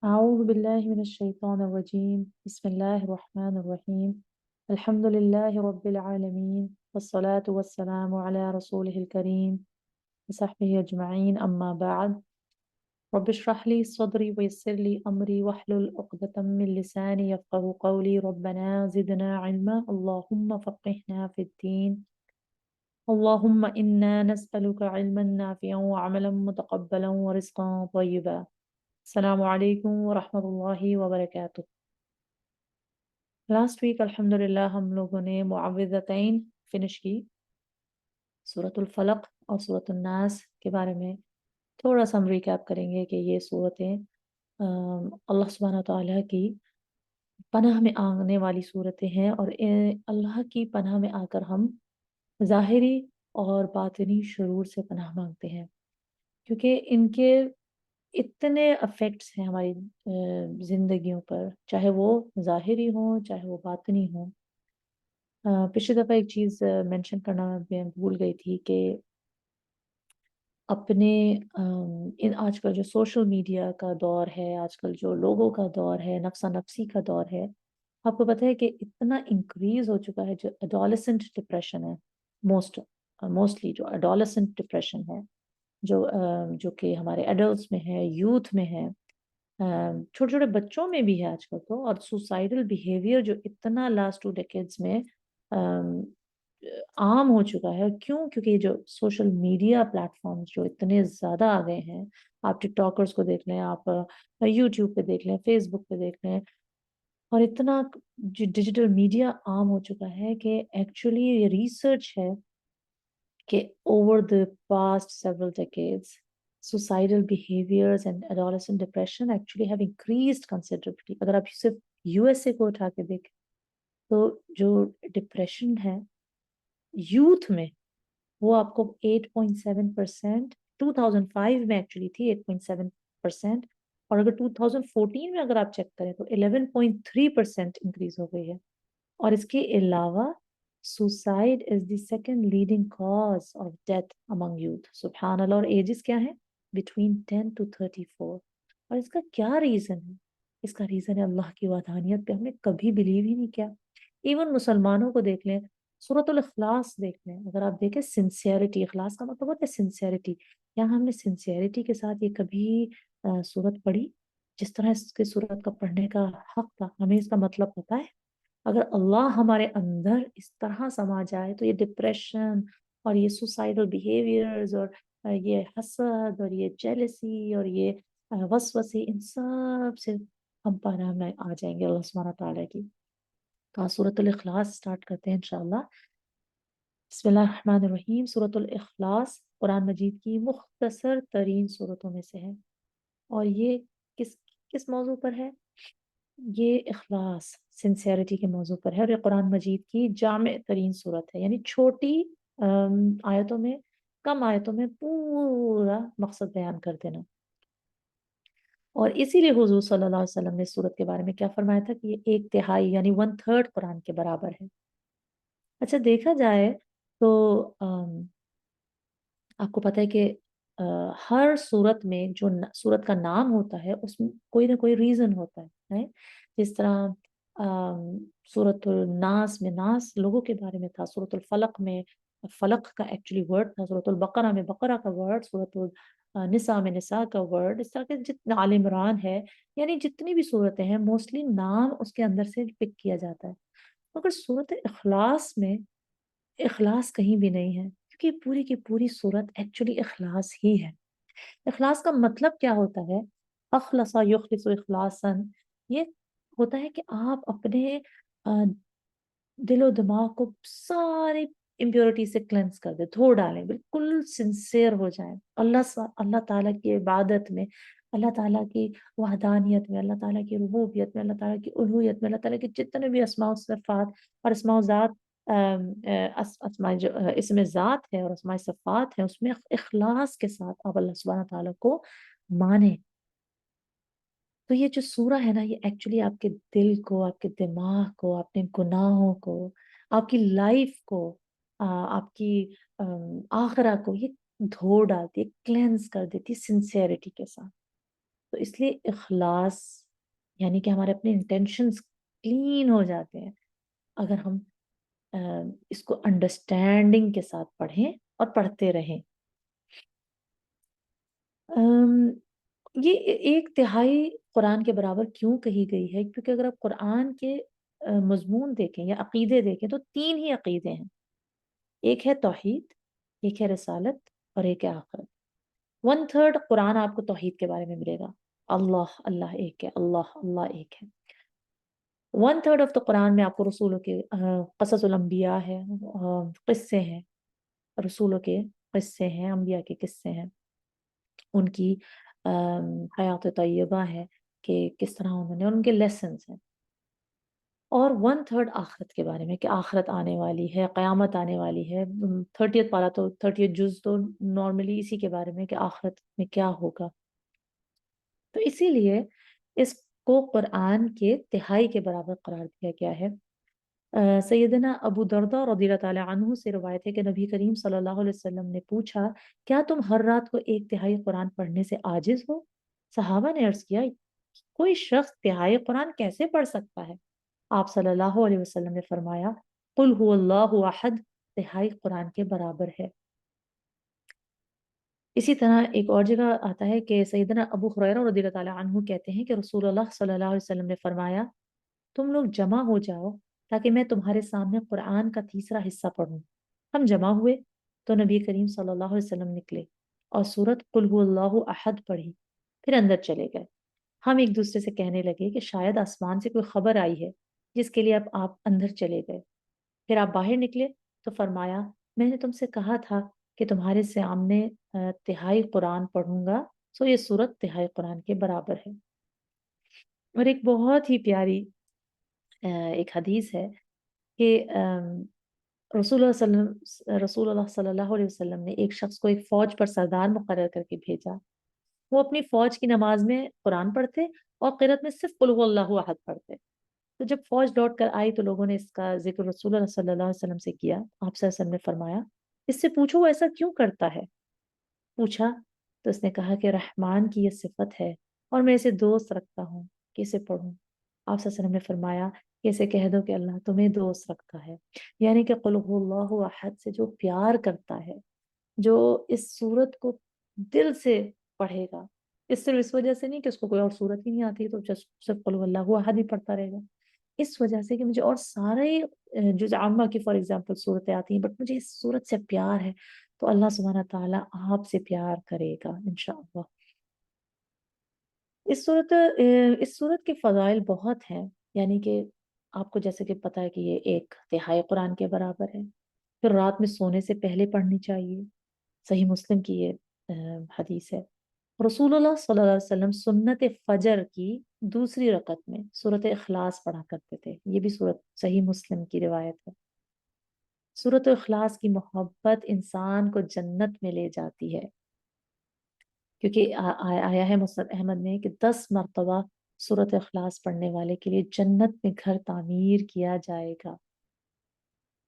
أعوذ بالله من الشيطان الرجيم بسم الله الرحمن الرحيم الحمد لله رب العالمين والصلاة والسلام على رسوله الكريم وصحبه أجمعين أما بعد رب اشرح لي صدري ويسر لي أمري واحلل عقدة من لساني يفقه قولي ربنا زدنا علما اللهم فقهنا في الدين اللهم إنا نسألك علما نافعا وعملا متقبلا ورزقا طيبا السلام عليكم ورحمة الله وبركاته. लास्ट वीक अल्हम्दुलिल्लाह हम लोगों ने मुअव्विज़तैन फिनिश की, सूरतुल फलक और सूरतुन नास के बारे में थोड़ा सा हम रिकैप करेंगे कि ये सूरतें अल्लाह सुब्हानहू व तआला की पनाह में आने वाली सूरतें हैं और अल्लाह की पनाह में आकर हम ज़ाहिरी और बातिनी शुरूर से पनाह मांगते हैं, क्योंकि इनके इतने इफ़ेक्ट्स हैं हमारी ज़िंदगियों पर, चाहे वो ज़ाहिरी हों, चाहे वो बातिनी हों। पिछली दफ़ा एक चीज़ मेंशन करना मैं भूल गई थी कि अपने इन आजकल जो सोशल मीडिया का दौर है, आजकल जो लोगों का दौर है, नफ़्सा नफ़सी का दौर है, आपको पता है कि इतना इंक्रीज़ हो चुका है जो एडोलेसेंट डिप्रेशन है, मोस्टली जो एडोलेसेंट डिप्रेशन है, जो कि हमारे एडल्ट्स में है, यूथ में है, छोटे-छोटे बच्चों में भी है आजकल तो, और सुसाइडल बिहेवियर जो इतना लास्ट 2 डेकेड्स में अम, आम हो चुका है। क्यों? क्योंकि जो सोशल मीडिया प्लेटफ़ॉर्म्स जो इतने ज़्यादा आ गए हैं, आप टिकटॉकर्स को देख लें, आप यूट्यूब पे देख लें, फ़ेसबुक पे देख लें, और इतना जो डिजिटल मीडिया आम हो चुका है कि एक्चुअली ये रिसर्च है कि over the past several decades, suicidal behaviors and adolescent depression actually have increased considerably. अगर आप सिर्फ यूएसए को उठा के देखें, तो जो डिप्रेशन है यूथ में, वो आपको 8.7% 2005 में एक्चुअली थी 8.7%, और अगर 2014 में अगर आप चेक करें तो 11.3% इंक्रीज हो गई है। और इसके अलावा suicide is the second leading cause of death among youth. सुभान अल्लाह। और एजेस क्या है? Between 10 to 34। और इसका क्या रीजन है? इसका रीजन है अल्लाह की वहदानियत पे हमने कभी बिलीव ही नहीं किया। इवन मुसलमानों को देख लें, सूरतुल इखलास देख लें, अगर आप देखें सिंसियरिटी, इखलास का मतलब होता है सिंसियरिटी। क्या हमने सिंसियरिटी के साथ ये कभी सूरत पढ़ी? जिस तरह इसके सूरत का पढ़ने का हक था, हमें इसका मतलब पता है? अगर अल्लाह हमारे अंदर इस तरह समा जाए तो ये डिप्रेशन और ये सुसाइडल बिहेवियर्स और ये हसद और ये जेलसी और ये वसवसे, इन सब से हम पनाह में आ जाएंगे अल्लाह सुब्हानहू व तआला की। तो आज सूरतुल इखलास स्टार्ट करते हैं इंशाअल्लाह। बिस्मिल्लाहिर्रहमानिर्रहीम। सूरतुल इखलास कुरान मजीद की मुख्तसर तरीन सूरतों में से है, और ये किस किस मौजू पर है? ये इखलास, सिंसियरिटी के मौजू पर है, और ये कुरान मजीद की जामे तरीन सूरत है, यानी छोटी आयतों में, कम आयतों में पूरा मकसद बयान कर देना। और इसीलिए हुजूर सल्लल्लाहु अलैहि वसल्लम ने इस सूरत के बारे में क्या फरमाया था कि ये 1/3 यानी 1/3 कुरान के बराबर है। अच्छा, देखा जाए तो आपको पता है कि हर सूरत में जो सूरत का नाम होता है उसमें कोई ना कोई रीजन होता है? जिस तरह सूरतुल नास में नास लोगों के बारे में था, सूरतुल फलक में फलक का एक्चुअली वर्ड था, सूरतुल बकरा में बकरा का वर्ड, सूरतुल निसा में निसा का वर्ड। इस तरह के जितने आल इमरान है, यानी जितनी भी सूरतें हैं मोस्टली नाम उसके अंदर से पिक किया जाता है। मगर सूरत इखलास में इखलास कहीं भी नहीं है, क्योंकि पूरी की पूरी सूरत एक्चुअली इखलास ही है। इखलास का मतलब क्या होता है? अखलसा युखलिसु इखलासन, ये होता है कि आप अपने अ, दिलो दिमाग को सारी इम्प्योरिटी से क्लेंस कर दे, धो डालें, बिल्कुल सिंसियर हो जाएं अल्लाह ताला की इबादत में, अल्लाह ताला की वहदानियत में, अल्लाह ताला की रुबूबियत में, अल्लाह ताला की उलूहियत में, अल्लाह ताला के जितने भी अस्माउ सिफात और अस्माउ ज़ात अस्माए जो इसमें ज़ात है और अस्माए सिफात है, उसमें इखलास के साथ आप अल्लाह सुब्हानहू व तआला को माने। तो ये जो सूरा है ना, ये एक्चुअली आपके दिल को, आपके दिमाग को, अपने गुनाहों को, आपकी लाइफ को, आपकी आखिरा को ये धो डालती है, क्लेंस कर देती है सिंसियरिटी के साथ। تو اس لیے اخلاص یعنی کہ ہمارے اپنے انٹینشنز کلین ہو جاتے ہیں اگر ہم اس کو انڈرسٹینڈنگ کے ساتھ پڑھیں اور پڑھتے رہیں. یہ ایک تہائی قرآن کے برابر کیوں کہی گئی ہے؟ کیونکہ اگر آپ قرآن کے مضمون دیکھیں یا عقیدے دیکھیں تو 3 ہی عقیدے ہیں. ایک ہے توحید، ایک ہے رسالت اور ایک ہے آخرت. 1/3 قرآن آپ کو توحید کے بارے میں ملے گا. اللہ اللہ ایک ہے، اللہ اللہ ایک ہے. 1/3 آف دا قرآن میں آپ کو رسولوں کے قصص الانبیاء ہے، قصے ہیں، رسولوں کے قصے ہیں، انبیاء کے قصے ہیں، ان کی حیات طیبہ ہے کہ کس طرح انہوں نے، ان کے لیسنز ہیں. اور 1/3 آخرت کے بارے میں کہ آخرت آنے والی ہے، قیامت آنے والی ہے. 30th پارہ تو 30th جز تو نارملی اسی کے بارے میں کہ آخرت میں کیا ہوگا. تو اسی لیے اس کو قرآن کے تہائی کے برابر قرار دیا گیا ہے. سیدنا ابو درداء رضی اللہ تعالیٰ عنہ سے روایت ہے کہ نبی کریم صلی اللہ علیہ وسلم نے پوچھا کیا تم ہر رات کو 1/3 قرآن پڑھنے سے عاجز ہو؟ صحابہ نے عرض کیا کوئی شخص تہائی قرآن کیسے پڑھ سکتا ہے؟ آپ صلی اللہ علیہ وسلم نے فرمایا قل هو اللہ احد 1/3 قرآن کے برابر ہے. اسی طرح ایک اور جگہ آتا ہے کہ سیدنا ابو ہریرہ رضی اللہ تعالیٰ عنہ کہتے ہیں کہ رسول اللہ صلی اللہ علیہ وسلم نے فرمایا تم لوگ جمع ہو جاؤ تاکہ میں تمہارے سامنے قرآن کا تیسرا حصہ پڑھوں. ہم جمع ہوئے تو نبی کریم صلی اللہ علیہ وسلم نکلے اور سورت قل هو اللہ احد پڑھی، پھر اندر چلے گئے. ہم ایک دوسرے سے کہنے لگے کہ شاید آسمان سے کوئی خبر آئی ہے جس کے لیے اب آپ اندر چلے گئے. پھر آپ باہر نکلے تو فرمایا میں نے تم سے کہا تھا کہ تمہارے سامنے 1/3 قرآن پڑھوں گا، سو یہ سورت 1/3 قرآن کے برابر ہے. اور ایک بہت ہی پیاری ایک حدیث ہے کہ رسول اللہ صلی اللہ علیہ وسلم نے ایک شخص کو ایک فوج پر سردار مقرر کر کے بھیجا. وہ اپنی فوج کی نماز میں قرآن پڑھتے اور قرأت میں صرف قل هو اللہ احد پڑھتے. تو جب فوج لوٹ کر آئی تو لوگوں نے اس کا ذکر رسول اللہ صلی اللہ علیہ وسلم سے کیا. آپ صلی اللہ علیہ وسلم نے فرمایا اس سے پوچھو وہ ایسا کیوں کرتا ہے. پوچھا تو اس نے کہا کہ رحمان کی یہ صفت ہے اور میں اسے دوست رکھتا ہوں کہ اسے پڑھوں. آپ صلی اللہ علیہ وسلم نے فرمایا کہ اسے کہہ دو کہ اللہ تمہیں دوست رکھتا ہے. یعنی کہ قل هو اللہ احد سے جو پیار کرتا ہے، جو اس صورت کو دل سے پڑھے گا، صرف اس وجہ سے نہیں کہ اس کو کوئی اور صورت ہی نہیں آتی تو صرف قل هو اللہ احد ہی پڑھتا رہے گا، اس وجہ سے کہ مجھے اور سارے جز عامہ کی فار ایگزامپل صورتیں آتی ہیں بٹ مجھے اس صورت سے پیار ہے تو اللہ سبحانہ تعالیٰ آپ سے پیار کرے گا انشاءاللہ. اس صورت کے فضائل بہت ہیں، یعنی کہ آپ کو جیسے کہ پتہ ہے کہ یہ 1/3 قرآن کے برابر ہے. پھر رات میں سونے سے پہلے پڑھنی چاہیے، صحیح مسلم کی یہ حدیث ہے. رسول اللہ صلی اللہ علیہ وسلم سنت فجر کی دوسری رکعت میں سورت اخلاص پڑھا کرتے تھے. یہ بھی سورت صحیح مسلم کی روایت ہے. سورت اخلاص کی محبت انسان کو جنت میں لے جاتی ہے کیونکہ آیا ہے مسند احمد میں کہ 10 مرتبہ سورت اخلاص پڑھنے والے کے لیے جنت میں گھر تعمیر کیا جائے گا.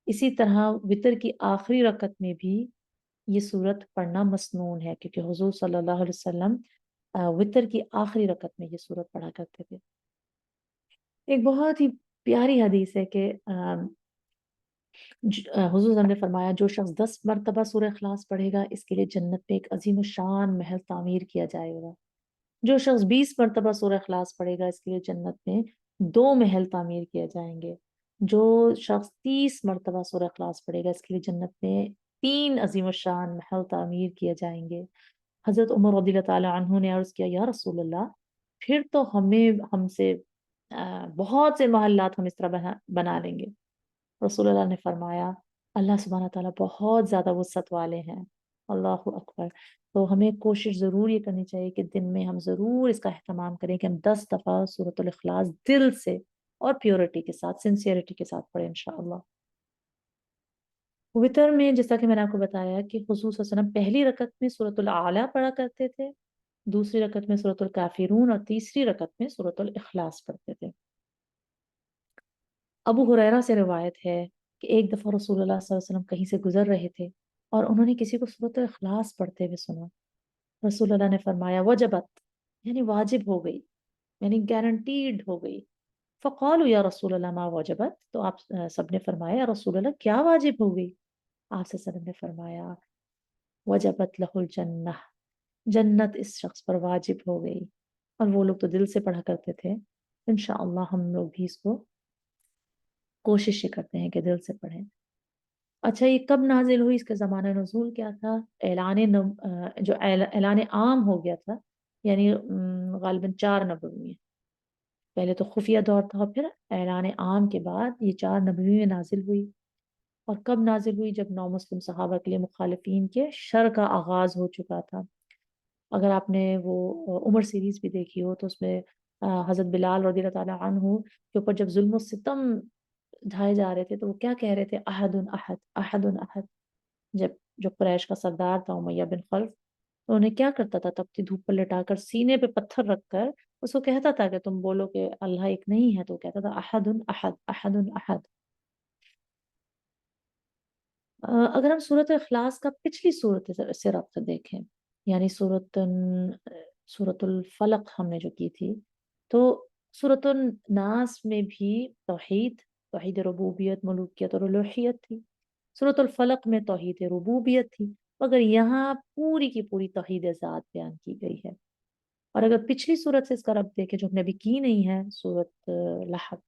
اسی طرح وتر کی آخری رکعت میں بھی یہ سورت پڑھنا مسنون ہے کیونکہ حضور صلی اللہ علیہ وسلم وتر کی آخری رکعت میں یہ سورت پڑھا کرتے تھے. ایک بہت ہی پیاری حدیث ہے کہ حضور صلی اللہ علیہ وسلم نے فرمایا جو شخص 10 مرتبہ سورہ اخلاص پڑھے گا اس کے لیے جنت میں ایک عظیم الشان محل تعمیر کیا جائے گا. جو شخص 20 مرتبہ سورہ اخلاص پڑھے گا اس کے لیے جنت میں 2 محل تعمیر کیے جائیں گے. جو شخص 30 مرتبہ سورہ اخلاص پڑھے گا اس کے لیے جنت میں 3 عظیم الشان محل تعمیر کیے جائیں گے. حضرت عمر رضی اللہ تعالیٰ عنہ نے عرض کیا یا رسول اللہ پھر تو ہم سے بہت سے محلات ہم اس طرح بنا لیں گے. رسول اللہ نے فرمایا اللہ سبحانہ تعالیٰ بہت زیادہ وسعت والے ہیں. اللہ اکبر. تو ہمیں کوشش ضرور یہ کرنی چاہیے کہ دن میں ہم ضرور اس کا اہتمام کریں کہ ہم 10 دفعہ سورۃ الاخلاص دل سے اور پیورٹی کے ساتھ سنسیئرٹی کے ساتھ پڑھیں انشاءاللہ. وتر میں جیسا کہ میں نے آپ کو بتایا کہ حضور صلی اللہ علیہ وسلم پہلی رکعت میں سورۃ الاعلیٰ پڑھا کرتے تھے، دوسری رکعت میں سورۃ الکافرون اور تیسری رکعت میں سورۃ الاخلاص پڑھتے تھے. ابو ہریرہ سے روایت ہے کہ ایک دفعہ رسول اللہ صلی اللہ علیہ وسلم کہیں سے گزر رہے تھے اور انہوں نے کسی کو سورۃ الاخلاص پڑھتے ہوئے سنا. رسول اللہ نے فرمایا وجبت، यानी वाजिब हो गई, यानी गारंटीड हो गई। फ़क़ालू या रसूल अल्लाह मा वजबत, तो आप सब ने फरमाया या रसूल अल्लाह क्या वाजिब हो गई? आप सल्लल्लाहु अलैहि वसल्लम ने फरमाया वजबत लहुल जन्नह, जन्नत इस शख्स पर वाजिब हो गई। और वो लोग तो दिल से पढ़ा करते थे। इंशाअल्लाह हम लोग भी इसको कोशिश ये करते हैं कि दिल से पढ़ें। अच्छा, ये कब नाज़िल हुई, इसका ज़माना नुज़ूल क्या था? जो ऐलान आम हो गया था, यानी ग़ालिबन 4 नबवी में। पहले तो खुफिया दौर था और फिर ऐलान आम के बाद ये 4 नबवी में नाज़िल हुई। और कब नाज़िल हुई? जब नौ मुस्लिम सहाबा के लिए मुखालिफिन के शर का आगाज़ हो चुका था। अगर आपने वो उमर सीरीज़ भी देखी हो तो उसमें हज़रत बिलाल रज़ियल्लाहु ताला अन्हु के ऊपर जब ज़ुल्म सितम ढाए जा रहे थे तो वो क्या कह रहे थे? अहदुन अहद, अहदुन अहद। जब जो कुरैश का सरदार था उमय्या बिन खल्फ, तो उन्हें क्या करता था, तपती धूप पर लिटाकर सीने पे पत्थर रखकर उसको कहता था कि तुम बोलो कि अल्लाह एक नहीं है, तो वो कहता था अहदुन अहद, अहदुन अहद। अगर हम सूरत इखलास का पिछली सूरत से रब्त देखें, यानी सूरतुल फलक हमने जो की थी, तो सूरतुन नास में भी तौहीद, तौहीद रुबूबियत, मलूकियत और उलूहियत थी। सूरतुल फलक में तौहीद रुबूबियत थी, मगर यहाँ पूरी की पूरी तौहीद ज़ात बयान की गई है। और अगर पिछली सूरत से इसका रब्त देखें जो हमने अभी की नहीं है, सूरत लहब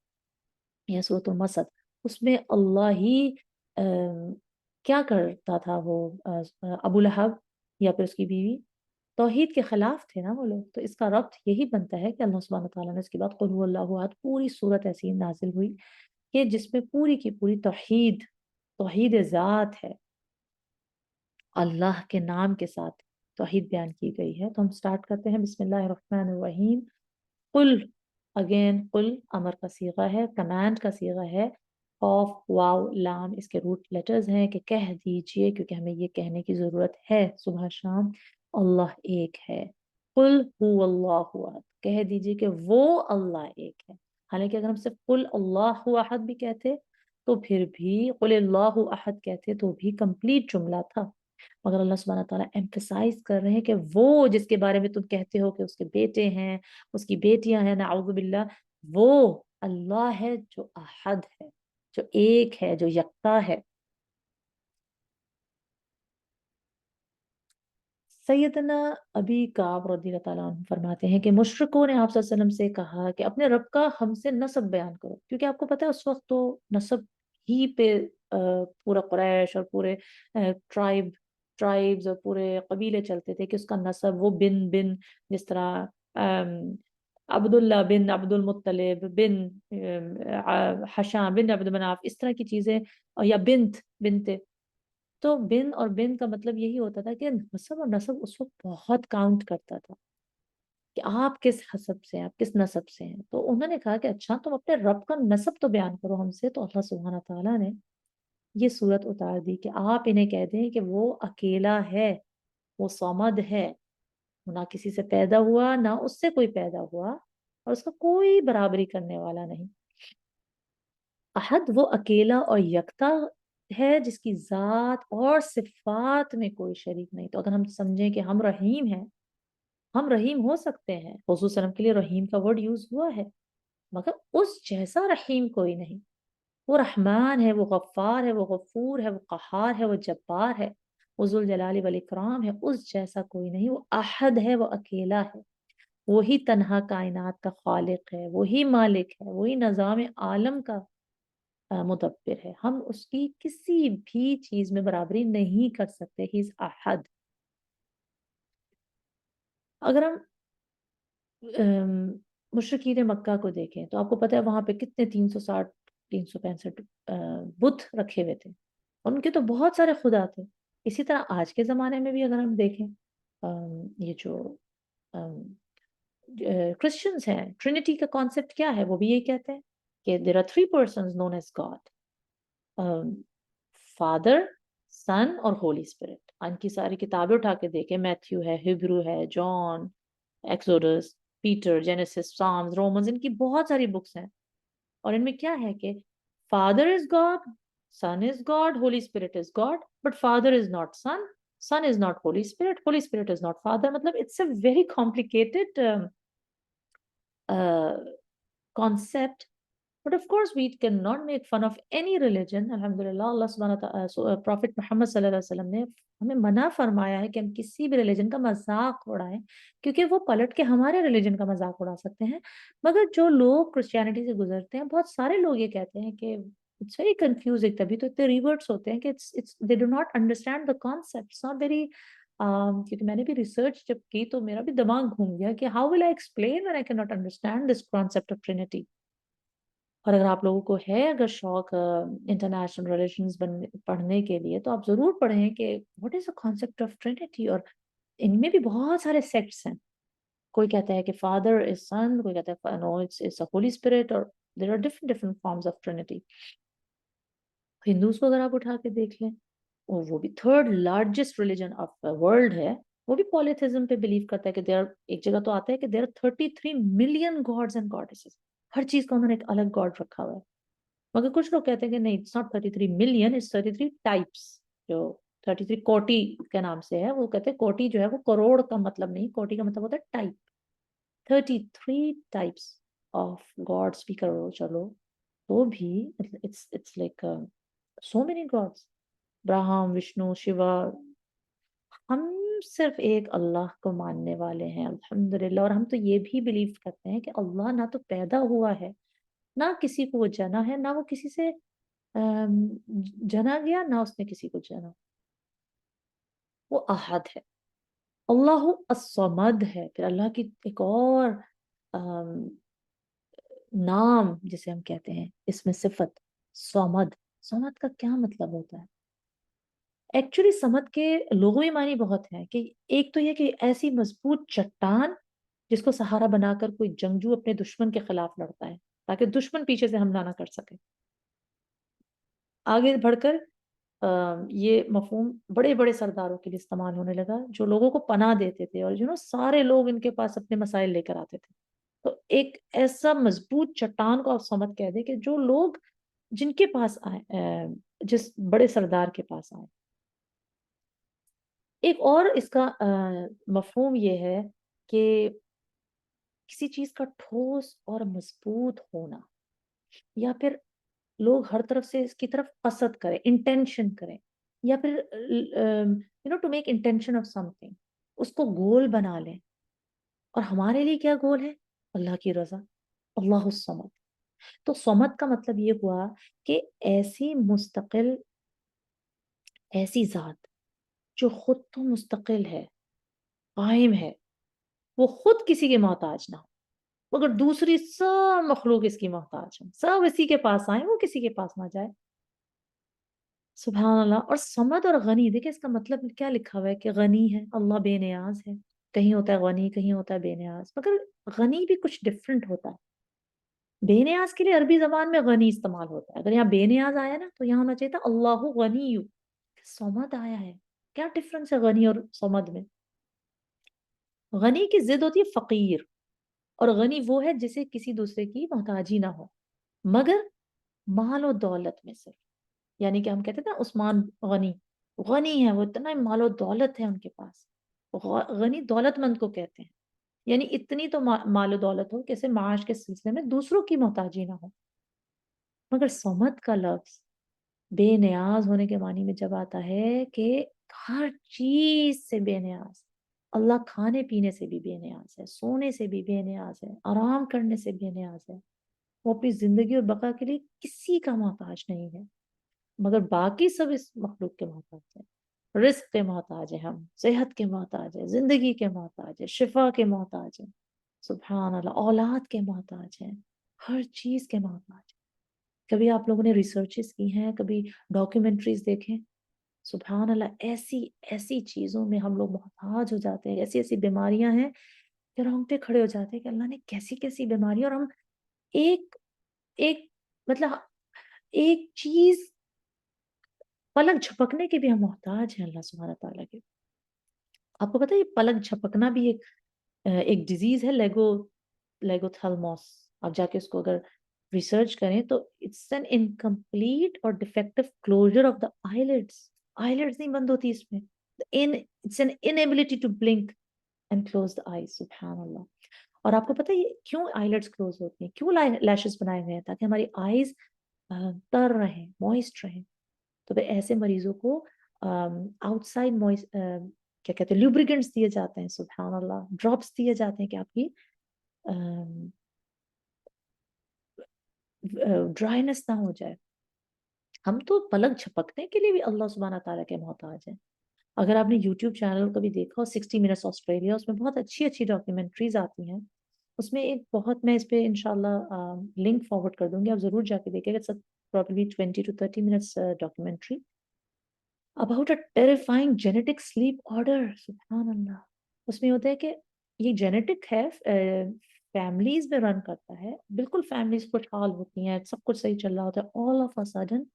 या सूरतुल मसद, उसमें अल्लाह ही क्या करता था वो, अबू लहब या फिर उसकी बीवी तौहीद के खिलाफ थे ना वो लोग। तो इसका रब्त यही बनता है कि अल्लाह सुब्हानहू व तआला ने इसके बाद कुल हुवल्लाहु अहद पूरी सूरत ऐसी नाजिल हुई कि जिसमें पूरी की पूरी तौहीद, तौहीद ज़ात है, अल्लाह के नाम के साथ तौहीद बयान की गई है। तो हम स्टार्ट करते हैं बिस्मिल्लाहिर रहमानिर रहीम। कुल, अगेन कुल अमर का सीगा है, कमांड का सीगा है। ऑफ वाव लाम इसके रूट लेटर्स हैं कि कह दीजिए, क्योंकि हमें ये कहने की ज़रूरत है सुबह शाम, अल्लाह एक है। कुल हु अल्लाहु अहद, कह दीजिए कि वो अल्लाह एक है। हालांकि अगर हम सिर्फ कुल अल्लाहु अहद भी कहते तो फिर भी, कुल अल्लाहु अहद कहते तो भी कंप्लीट जुमला था। मगर अल्लाह सुब्हानहू व तआला एम्फसाइज कर रहे हैं कि वो जिसके बारे में तुम कहते हो कि उसके बेटे हैं, उसकी बेटियां हैं, नाउज़ु बिल्लाह, वो अल्लाह है जो अहद है, जो एक है, जो यक्ता है। सैयदना अबी काब रज़ियल्लाहु ताला अन्हु फरमाते हैं कि मुशरिकों ने आप सल्लल्लाहु अलैहि वसल्लम से कहा कि अपने रब का हमसे नस्ब बयान करो, क्योंकि आपको पता है उस वक्त तो नस्ब ही पे पूरा कुरैश और पूरे ट्राइब्स और पूरे कबीले चलते थे कि उसका नस्ब वो बिन बिन, जिस तरह अब्दुल्ला बिन अब्दुल मुत्तलिब बिन हशाम बिन अब्द मनाफ, इस तरह की चीजें, और या बिन्त बिनते। तो बिन और बिन का मतलब यही होता था कि नसब और नसब उस वक्त बहुत काउंट करता था कि आप किस हसब से हैं, आप किस नसब से हैं। तो उन्होंने कहा कि अच्छा तुम अपने रब का नसब तो बयान करो हमसे। तो अल्लाह सुब्हान तआला ने ये सूरत उतार दी कि आप इन्हें कह दें कि वो अकेला है, वो समद है, ना किसी से पैदा हुआ ना उससे कोई पैदा हुआ, और उसका कोई बराबरी करने वाला नहीं। अहद वो अकेला और यकता है जिसकी जात और सिफात में कोई शरीक नहीं। तो अगर हम समझें कि हम रहीम हैं, हम रहीम हो सकते हैं, हुजूर सल्लल्लाहु अलैहि वसल्लम के लिए रहीम का वर्ड यूज हुआ है, मगर उस जैसा रहीम कोई नहीं। वो रहमान है, वो गफ्फार है, वो गफूर है, वो कहार है, वो जब्बार है, वो जुल जलाली वल इकराम है, उस जैसा कोई नहीं। वो अहद है, वो अकेला है, वही तन्हा कायनात का खालिक है, वही मालिक है, वही निजाम आलम का मुदब्बिर है। हम उसकी किसी भी चीज में बराबरी नहीं कर सकते। ही इज अहद। अगर हम मुशरिकीन मक्का को देखें तो आपको पता है वहां पे कितने 360 365 बुत रखे हुए थे, और उनके तो बहुत सारे खुदा थे। इसी तरह आज के ज़माने में भी अगर हम देखें, ये जो क्रिश्चियंस हैं, ट्रिनिटी का कॉन्सेप्ट क्या है, वो भी यही कहते हैं कि there are three persons known as God, father, son और होली स्पिरिट। इनकी सारी किताबें उठा के देखें, मैथ्यू है, हिब्रू है, John, Exodus, Peter, Genesis, Psalms, Romans, इनकी बहुत सारी बुक्स हैं। और इनमें क्या है कि father is God, son is God, holy spirit is God, but father is not son, Son is not Holy Spirit, Holy Spirit is not Father. मतलब it's a very complicated uh, concept. But of course, we cannot make fun of any religion. Alhamdulillah, Allah subhanahu wa ta'ala, Prophet Muhammad sallallahu alaihi wasallam ने हमें मना फरमाया है कि हम किसी भी रिलीजन का मजाक उड़ाएं, क्योंकि वो पलट के हमारे रिलीजन का मजाक उड़ा सकते हैं. मगर जो लोग क्रिश्चियनिटी से गुजरते हैं, बहुत सारे लोग ये कहते हैं कि इट्स वेरी कंफ्यूजिंग, तभी तो इतने रिवर्ट्स होते हैं कि it's they do not understand the concept. It's not very क्योंकि मैंने भी रिसर्च जब की तो मेरा भी दिमाग घूम गया कि how will I explain when I can not understand this concept of Trinity. और अगर आप लोगों को है अगर शौक इंटरनेशनल रिलेशंस पढ़ने के लिए, तो आप जरूर पढ़ें कि what is the concept of Trinity. और इनमें भी बहुत सारे सेक्ट्स हैं. कोई कहता है कि फादर इज सन, कोई कहता है no it's a holy spirit, और there are different different forms of trinity. Hindus को अगर आप उठा के देख लें, और वो भी third largest religion of world है, वो भी पॉलिथिज्म पे बिलीव करता है कि देयर, एक जगह तो आता है कि there 33 million gods and goddesses. हर चीज का उन्होंने एक अलग गॉड रखा हुआ है. मगर कुछ लोग कहते हैं कि नहीं, it's not 33 million, it's 33 types. जो 33 कोटि के नाम से है, वो कहते हैं कोटि जो है वो करोड़ का मतलब नहीं, कोटि का मतलब होता है टाइप. 33 टाइप्स ऑफ गॉड्स भी करो चलो, तो भी it's like so many God's. ब्रह्म, विष्णु, शिवा. हम सिर्फ एक अल्लाह को मानने वाले हैं अल्हम्दुलिल्लाह. और हम तो ये भी बिलीव करते हैं कि अल्लाह ना तो पैदा हुआ है, ना किसी को वो जना है, ना वो किसी से जना गया, ना उसने किसी को जना. वो अहद है, अल्लाह अस्समद है. फिर अल्लाह की एक और अम, नाम जिसे हम कहते हैं, इसमें सिफत समद. समद का क्या मतलब होता है? एक्चुअली समद के लुग़वी मानी बहुत है कि एक तो ये कि ऐसी मजबूत चट्टान जिसको सहारा बनाकर कोई जंगजू अपने दुश्मन के खिलाफ लड़ता है, ताकि दुश्मन पीछे से हमला ना कर सके. आगे बढ़कर ये मफहूम बड़े बड़े सरदारों के लिए इस्तेमाल होने लगा, जो लोगों को पनाह देते थे, और सारे लोग इनके पास अपने मसाइल लेकर आते थे. तो एक ऐसा मजबूत चट्टान को आप समझ कह दे कि जो लोग जिनके पास आए, जिस बड़े सरदार के पास आए. एक और इसका मफहूम ये है कि किसी चीज का ठोस और मजबूत होना, या फिर लोग हर तरफ से इसकी तरफ कसद करें, इंटेंशन करें, या फिर to make intention of something, उसको गोल बना लें. और हमारे लिए क्या गोल है? अल्लाह की रजा, अल्लाह समद. तो समद का मतलब ये हुआ कि ऐसी मुस्तकिल, ऐसी जात जो खुद तो मुस्तकिल है, कायम है, वो खुद किसी के मोहताज ना हो, मगर दूसरी सब मखलूक इसकी मोहताज हो, सब इसी के पास आए, वो किसी के पास ना जाए. सुभान अल्लाह. और समद और गनी, देखिए इसका मतलब क्या लिखा हुआ है कि गनी है, अल्लाह बेनियाज है. कहीं होता है गनी, कहीं होता है बेनियाज, मगर गनी भी कुछ डिफरेंट होता है. बेनियाज के लिए अरबी जबान में गनी इस्तेमाल होता है. अगर यहाँ बेनियाज आया ना, तो यहाँ होना चाहिए था अल्लाह गनी. समद आया है. क्या डिफरेंस है गनी और समद में? गनी की जिद होती है फकीर, और गनी वो है जिसे किसी दूसरे की मोहताजी ना हो, मगर माल और दौलत में से. यानी कि हम कहते थे ना उस्मान गनी, गनी है वो, इतना मालो दौलत है उनके पास. गनी दौलतमंद को कहते हैं. यानी इतनी तो मालो दौलत हो कैसे माश के सिलसिले में दूसरों की मोहताजी ना हो. मगर समद का लफ्ज बेनियाज होने के मानी में जब आता है कि हर चीज से बेनियाज. अल्लाह खाने पीने से भी बेनियाज है, सोने से भी बेनियाज है, आराम करने से बेनियाज है. वो अपनी जिंदगी और बका के लिए किसी का मोहताज नहीं है, मगर बाकी सब इस मखलूक के मोहताज है. रिस्क के मोहताज है हम, सेहत के मोहताज है, जिंदगी के मोहताज है, शिफा के मोहताज है. सुभान अल्लाह. औलाद के मोहताज है, हर चीज के मोहताज है. कभी आप लोगों ने रिसर्चेस की हैं, कभी डॉक्यूमेंट्रीज देखें? सुभान अल्लाह. ऐसी ऐसी चीजों में हम लोग मोहताज हो जाते हैं, ऐसी ऐसी बीमारियां हैं कि रोंगटे खड़े हो जाते हैं कि अल्लाह ने कैसी कैसी बीमारी. और हम एक एक मतलब एक चीज पलक झपकने के भी हम मोहताज हैं अल्लाह सुब्हानहू तआला के. आपको पता है ये पलक झपकना भी एक डिजीज है, लेगोथैल्मोस. आप जाके उसको अगर रिसर्च करें तो इट्स एन इनकम्प्लीट और defective closure of the eyelids. Eyelids नहीं बंद होती इसमें. It's an inability to blink and close the eyes. सुभान अल्लाह. और आपको पता है ये क्यों आईलेट्स क्लोज होती हैं, क्यों लैशेस बनाए गए हैं, ताकि हमारी आईज तर रहें, मॉइस्ट रहें. तो फिर ऐसे मरीजों को आउटसाइड मॉइस्ट क्या कहते हैं, ल्यूब्रिकेंट्स दिए जाते हैं. सुभान अल्लाह. ड्रॉप्स दिए जाते हैं कि आपकी ड्राइनेस ना हो जाए. हम तो पलक झपकने के लिए भी अल्लाह सुब्हाना ताला के मोहताज हैं. अगर आपने यूट्यूब चैनल कभी देखा हो 60 मिनट्स ऑस्ट्रेलिया, उसमें बहुत अच्छी अच्छी डॉक्यूमेंट्रीज आती हैं. उसमें एक बहुत, मैं इस पे इंशाल्लाह लिंक फॉरवर्ड कर दूंगी, आप जरूर जाके देखिएगा. It's probably 20 to 30 minutes documentary about a terrifying genetic sleep order. सुभान अल्लाह. उसमें होता है कि ये जेनेटिक है, फैमिलीज में रन करता है. बिल्कुल फैमिलीज खुशहाल होती हैं, सब कुछ सही चल रहा होता है. ऑल ऑफ अ सडन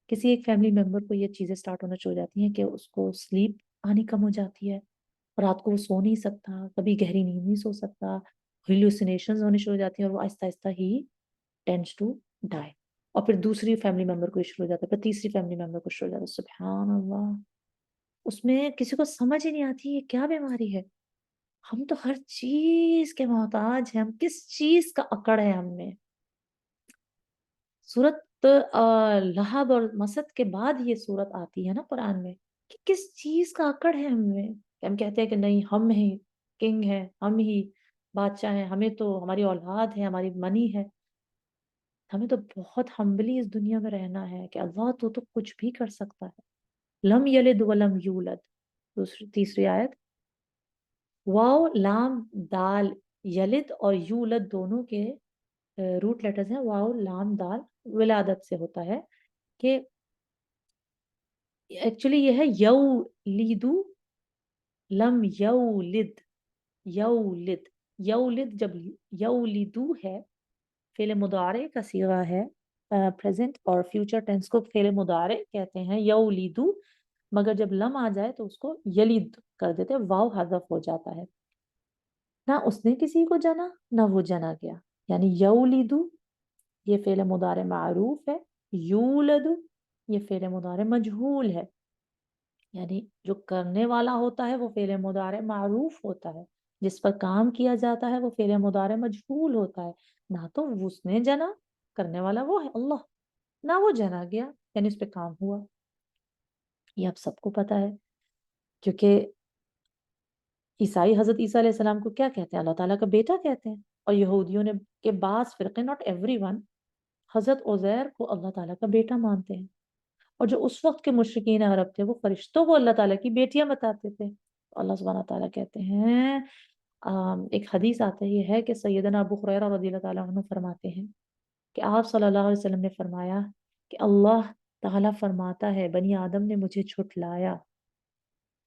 किसी एक फैमिली मेंबर को ये चीजें स्टार्ट होना शुरू हो जाती हैं कि उसको स्लीप आनी कम हो जाती है, रात को वो सो नहीं सकता, कभी गहरी नींद नहीं सो सकता, हेलुसिनेशंस होनी शुरू हो जाती हैं, और वो आहिस्ता आहिस्ता ही टेंड्स टू डाई. और फिर दूसरी फैमिली मेंबर को शुरू हो जाता है, फिर तीसरी फैमिली मेंबर को शुरू हो जाता है. सुभान अल्लाह. उसमें किसी को समझ ही नहीं आती ये क्या बीमारी है. हम तो हर चीज के मोहताज हैं, हम किस चीज का अकड़ है हमें. सूरत लहब और मसद के बाद ये सूरत आती है ना कुरान में, कि किस चीज का अकड़ है हमें. कि हम कहते हैं कि नहीं, हम ही किंग हैं, हम ही बादशाह हैं, हमें तो हमारी औलाद है, हमारी मनी है. हमें तो बहुत हम्बली इस दुनिया में रहना है कि अल्लाह तो कुछ भी कर सकता है. लम यलिद वलम यूलद. दूसरी तीसरी आयत, वाव लाम दाल. यलिद और यूलद दोनों के रूट लेटर्स हैं. वाव लाम दाल विलादत से होता है, कि एक्चुअली ये है यौलिदु, लम यौलिद. यौलिद, यौलिद जब यौलिदु है, फेले मुदारे का सीगा है प्रेजेंट, और फ्यूचर टेंस को फेले मुदारे कहते हैं यौलिदु. मगर जब लम आ जाए तो उसको यलिद कर देते हैं, वाव हज़फ हो जाता है. ना उसने किसी को जना, ना वो जना गया. यानी यौलिदु ये फेले मुदारे मारूफ है, यूलदु ये फेले मुदारे मजहूल है. यानी जो करने वाला होता है वो फेले मुदारे मारूफ होता है, जिस पर काम किया जाता है वो फेले मुदारे मजहूल होता है. ना तो उसने जना, करने वाला वो है अल्लाह, ना वो जना गया, यानी उस पर काम हुआ. ये आप सबको पता है, क्योंकि ईसाई हजरत ईसा अलैहि सलाम को क्या कहते हैं, अल्लाह ताला का बेटा कहते हैं. और यहूदियों ने के बास फिरके, नॉट एवरीवन, हजरत उज़ैर को अल्लाह ताला का बेटा मानते हैं. और जो उस वक्त के मुशरिकीन अरब थे, वो फरिश्तों को अल्लाह ताला की बेटियां बताते थे. तो अल्लाह सुब्हाना ताला कहते हैं, एक हदीस आता है, ये है कि सैयदना अबू हुरैरा रज़ियल्लाहु ताला अन्हु फरमाते हैं कि आप सल्लल्लाहु अलैहि वसल्लम ने फरमाया कि अल्लाह ताला फरमाता है, बनी आदम ने मुझे झुठलाया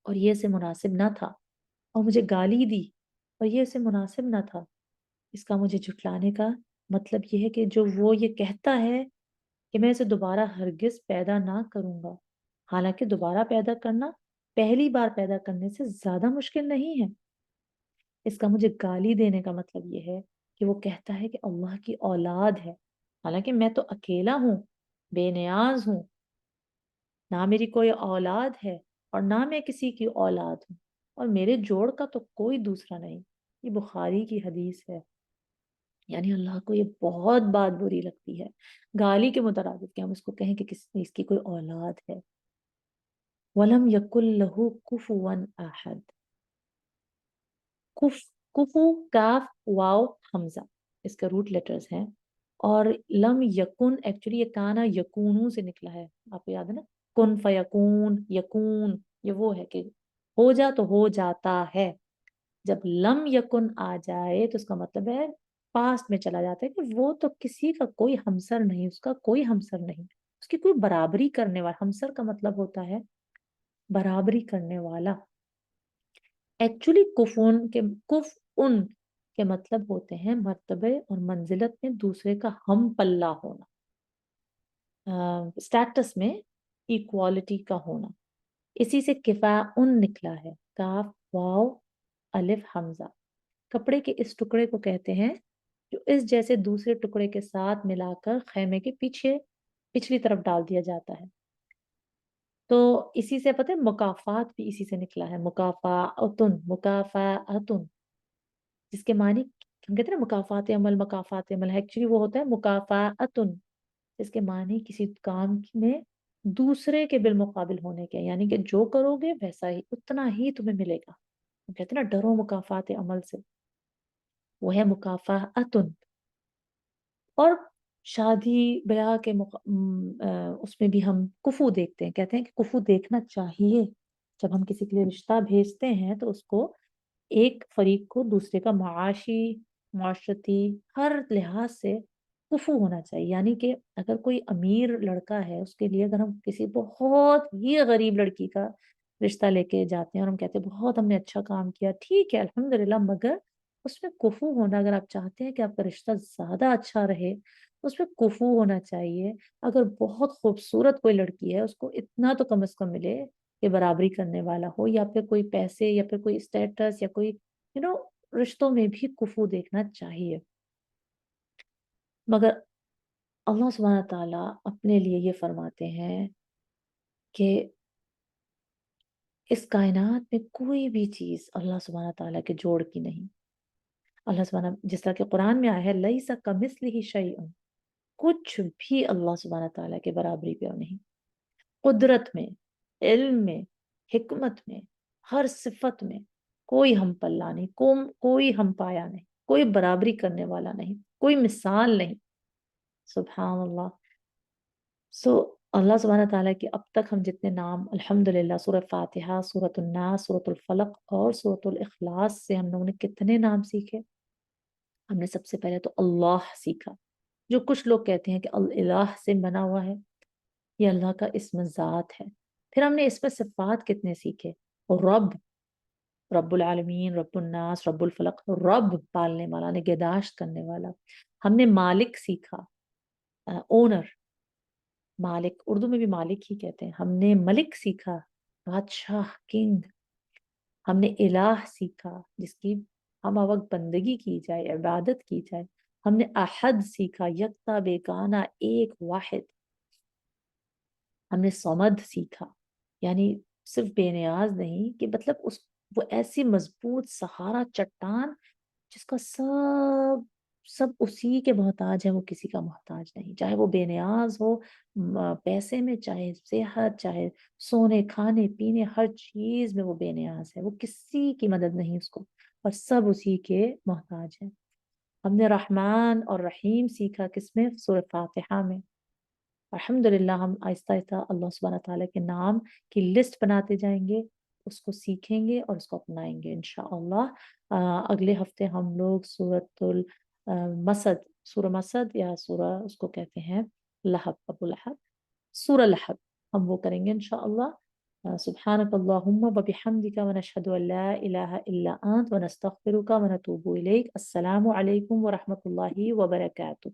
और ये से मुनासिब ना था, और मुझे गाली दी और ये उसे मुनासिब ना था. इसका मुझे झुठलाने का मतलब ये है कि जो वो ये कहता है कि मैं इसे दोबारा हरगिज पैदा ना करूंगा, हालांकि दोबारा पैदा करना पहली बार पैदा करने से ज्यादा मुश्किल नहीं है. इसका मुझे गाली देने का मतलब ये है कि वो कहता है कि अल्लाह की औलाद है, हालांकि मैं तो अकेला हूँ, बेनियाज हूँ, ना मेरी कोई औलाद है और ना मैं किसी की औलाद हूँ, और मेरे जोड़ का तो कोई दूसरा नहीं. ये बुखारी की हदीस है. यानी अल्लाह को ये बहुत बात बुरी लगती है, गाली के मुतरादिफ कि हम उसको कहें कि किसी इसकी कोई औलाद है. वलम यकुल लहू कुफुवन अहद. कुफ, कुफू काफ वाव हमजा इसका रूट लेटर्स हैं. और लम यकुन, एक्चुअली ये काना यकूनू से निकला है, आपको याद है ना, कुन फयकून यकून, ये वो है कि हो जा तो हो जाता है. जब लम यकुन आ जाए तो उसका मतलब है पास्ट में चला जाता है, कि वो तो किसी का कोई हमसर नहीं, उसका कोई हमसर नहीं, उसकी कोई बराबरी करने वाला. हमसर का मतलब होता है बराबरी करने वाला. एक्चुअली कुफुन के कुफ उन के मतलब होते हैं मर्तबे और मंजिलत में दूसरे का हम पल्ला होना, स्टेटस में इक्वालिटी का होना. इसी से किफा उन निकला है, काफ वाव अलिफ हमजा. कपड़े के इस टुकड़े को कहते हैं जो इस जैसे दूसरे टुकड़े के साथ मिलाकर खैमे के पीछे पिछली तरफ डाल दिया जाता है. تو اسی سے پتہ ہے مکافات بھی اسی سے نکلا ہے، مکافاتن، جس کے معنی ہم کہتے ہیں نا مکافات عمل ایکچولی وہ ہوتا ہے مکافاتن، اس کے معنی کسی کام میں دوسرے کے بالمقابل ہونے کے، یعنی کہ جو کرو گے ویسا ہی اتنا ہی تمہیں ملے گا. ہم کہتے ہیں نا ڈرو مکافات عمل سے، وہ ہے مکافاتن. اور شادی بیاہ کے اس میں بھی ہم کفو دیکھتے ہیں، کہتے ہیں کہ کفو دیکھنا چاہیے. جب ہم کسی کے لیے رشتہ بھیجتے ہیں تو اس کو ایک فریق کو دوسرے کا معاشی، معاشرتی ہر لحاظ سے کفو ہونا چاہیے. یعنی کہ اگر کوئی امیر لڑکا ہے، اس کے لیے اگر ہم کسی بہت ہی غریب لڑکی کا رشتہ لے کے جاتے ہیں اور ہم کہتے ہیں بہت ہم نے اچھا کام کیا، ٹھیک ہے الحمدللہ، مگر اس میں کفو ہونا، اگر آپ چاہتے ہیں کہ آپ کا رشتہ زیادہ اچھا رہے، اس میں کفو ہونا چاہیے. اگر بہت خوبصورت کوئی لڑکی ہے، اس کو اتنا تو کم از کم ملے کہ برابری کرنے والا ہو، یا پھر کوئی پیسے یا پھر کوئی اسٹیٹس یا کوئی رشتوں میں بھی کفو دیکھنا چاہیے. مگر اللہ سبحانہ تعالیٰ اپنے لیے یہ فرماتے ہیں کہ اس کائنات میں کوئی بھی چیز اللہ سبحانہ تعالیٰ کے جوڑ کی نہیں. اللہ سبحانہ، جس طرح کہ قرآن میں آیا ہے لیس کمثلہ شیء، کچھ بھی اللہ سبحانہ تعالیٰ کے برابری پہ نہیں. قدرت میں، علم میں، حکمت میں، ہر صفت میں کوئی ہم پلہ نہیں، کوئی ہم پایا نہیں، کوئی برابری کرنے والا نہیں، کوئی مثال نہیں. سبحان اللہ. اللہ سبحانہ تعالیٰ کے اب تک ہم جتنے نام الحمدللہ سورہ فاتحہ، سورۃ الناس، سورۃ الفلق اور سورۃ الاخلاص سے ہم لوگوں نے کتنے نام سیکھے. ہم نے سب سے پہلے تو اللہ سیکھا، جو کچھ لوگ کہتے ہیں کہ الہ سے بنا ہوا ہے، یہ اللہ کا اسم ذات ہے. پھر ہم نے اس میں صفات کتنے سیکھے. رب، رب العالمین، رب الناس، رب الفلق، رب پالنے والا، نگہداشت کرنے والا. ہم نے مالک سیکھا، اونر، مالک، اردو میں بھی مالک ہی کہتے ہیں. ہم نے ملک سیکھا، بادشاہ، کنگ. ہم نے الہ سیکھا، جس کی ہم وقت بندگی کی جائے، عبادت کی جائے. ہم نے احد سیکھا، یکتا، بیگانہ، ایک، واحد. ہم نے صمد سیکھا، یعنی صرف بے نیاز نہیں، کہ مطلب وہ ایسی مضبوط سہارا چٹان جس کا سب اسی کے محتاج ہے، وہ کسی کا محتاج نہیں. چاہے وہ بے نیاز ہو پیسے میں، چاہے صحت، چاہے سونے کھانے پینے، ہر چیز میں وہ بے نیاز ہے، وہ کسی کی مدد نہیں اس کو، اور سب اسی کے محتاج ہیں. ہم نے رحمان اور رحیم سیکھا کس میں؟ سورہ فاتحہ میں. الحمدللہ ہم آہستہ آہستہ اللہ سبحانہ تعالیٰ کے نام کی لسٹ بناتے جائیں گے، اس کو سیکھیں گے اور اس کو اپنائیں گے انشاءاللہ. اگلے ہفتے ہم لوگ سورہ مسد یا سورہ اس کو کہتے ہیں لہب، ابو لہب، سورہ لہب، ہم وہ کریں گے انشاءاللہ. سبحانک اللہم و بحمدک و نشہد ان لا الہ الا انت و نستغفرک و نتوب الیک. السلام علیکم و رحمت اللہ وبرکاتہ.